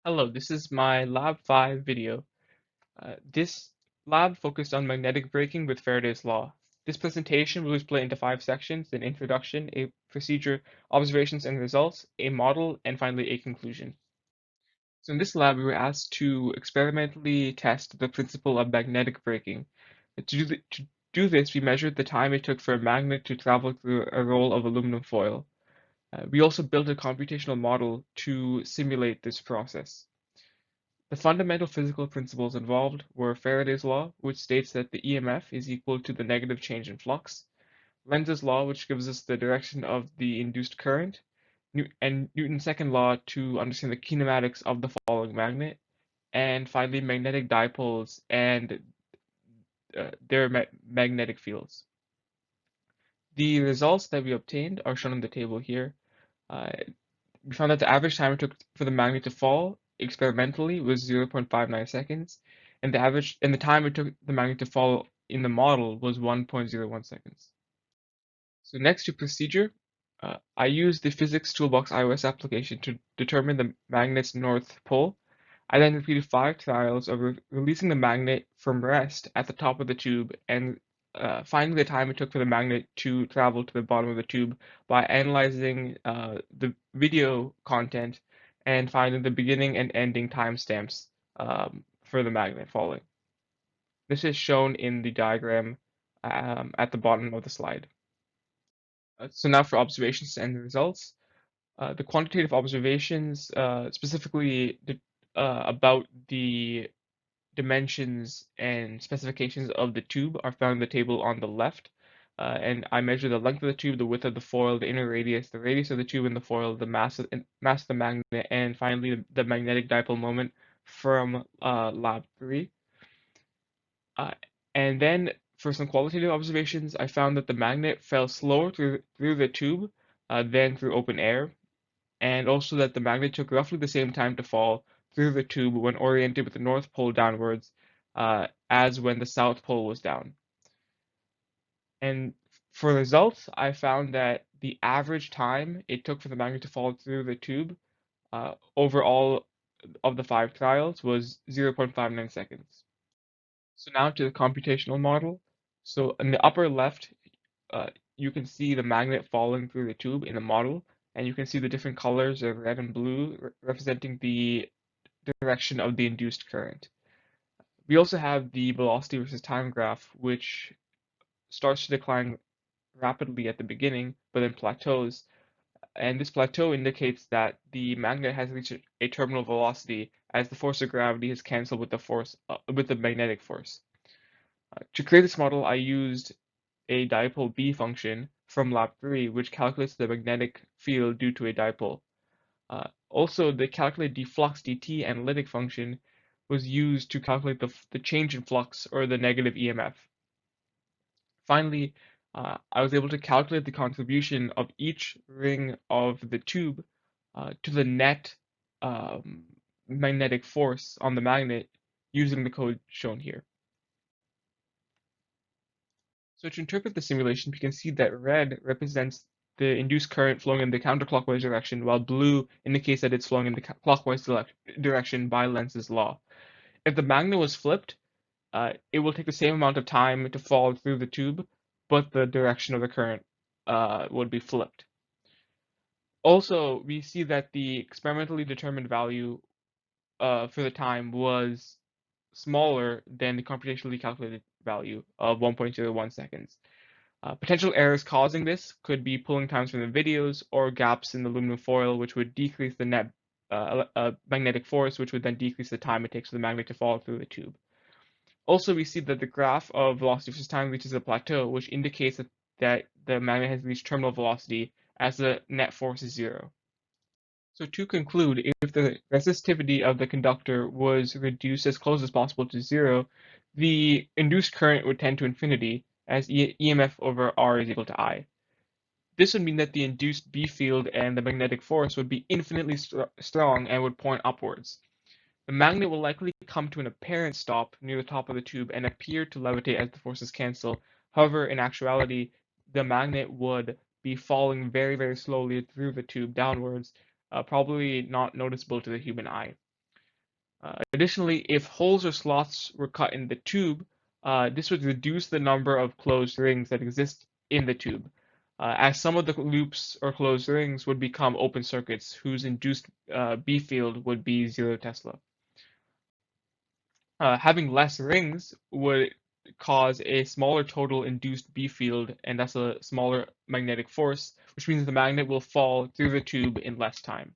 Hello, this is my Lab 5 video. This lab focused on magnetic braking with Faraday's law. This presentation will be split into 5 sections: an introduction, a procedure, observations and results, a model, and finally a conclusion. So in this lab, we were asked to experimentally test the principle of magnetic braking. To do this, we measured the time it took for a magnet to travel through a roll of aluminum foil. We also built a computational model to simulate this process. The fundamental physical principles involved were Faraday's law, which states that the EMF is equal to the negative change in flux, Lenz's law, which gives us the direction of the induced current, and Newton's second law to understand the kinematics of the falling magnet, and finally magnetic dipoles and their magnetic fields. The results that we obtained are shown in the table here. Uh, we found that the average time it took for the magnet to fall experimentally was 0.59 seconds, and the time it took the magnet to fall in the model was 1.01 seconds. So next to procedure, I used the Physics Toolbox iOS application to determine the magnet's north pole. I then repeated 5 trials of releasing the magnet from rest at the top of the tube and finding the time it took for the magnet to travel to the bottom of the tube by analyzing the video content and finding the beginning and ending timestamps for the magnet falling. This is shown in the diagram at the bottom of the slide. So now for observations and results. The quantitative observations, specifically about the dimensions and specifications of the tube, are found in the table on the left. And I measure the length of the tube, the width of the foil, the inner radius, the radius of the tube and the foil, the mass of the magnet, and finally the magnetic dipole moment from lab 3. Uh, and then for some qualitative observations, I found that the magnet fell slower through the tube than through open air, and also that the magnet took roughly the same time to fall through the tube when oriented with the north pole downwards as when the south pole was down. And for results, I found that the average time it took for the magnet to fall through the tube over all of the 5 trials was 0.59 seconds. So now to the computational model. So in the upper left, you can see the magnet falling through the tube in the model, and you can see the different colors of red and blue representing the direction of the induced current. We also have the velocity versus time graph, which starts to decline rapidly at the beginning, but then plateaus. And this plateau indicates that the magnet has reached a terminal velocity as the force of gravity is cancelled with the magnetic force. To create this model, I used a dipole B function from lab 3, which calculates the magnetic field due to a dipole. Also, the calculate d flux dt analytic function was used to calculate the change in flux or the negative EMF. Finally, I was able to calculate the contribution of each ring of the tube to the net magnetic force on the magnet using the code shown here. So to interpret the simulation, we can see that red represents the induced current flowing in the counterclockwise direction, while blue indicates that it's flowing in the clockwise direction by Lenz's law. If the magnet was flipped, it will take the same amount of time to fall through the tube, but the direction of the current would be flipped. Also, we see that the experimentally determined value for the time was smaller than the computationally calculated value of 1.01 seconds. Potential errors causing this could be pulling times from the videos or gaps in the aluminum foil, which would decrease the net magnetic force, which would then decrease the time it takes for the magnet to fall through the tube. Also, we see that the graph of velocity versus time reaches a plateau, which indicates that the magnet has reached terminal velocity as the net force is 0. So to conclude, if the resistivity of the conductor was reduced as close as possible to 0, the induced current would tend to infinity as EMF over R is equal to I. This would mean that the induced B field and the magnetic force would be infinitely strong and would point upwards. The magnet will likely come to an apparent stop near the top of the tube and appear to levitate as the forces cancel. However, in actuality, the magnet would be falling very slowly through the tube downwards, probably not noticeable to the human eye. Additionally, if holes or slots were cut in the tube, this would reduce the number of closed rings that exist in the tube, as some of the loops or closed rings would become open circuits whose induced B field would be 0 Tesla. Having less rings would cause a smaller total induced B field, and that's a smaller magnetic force, which means the magnet will fall through the tube in less time.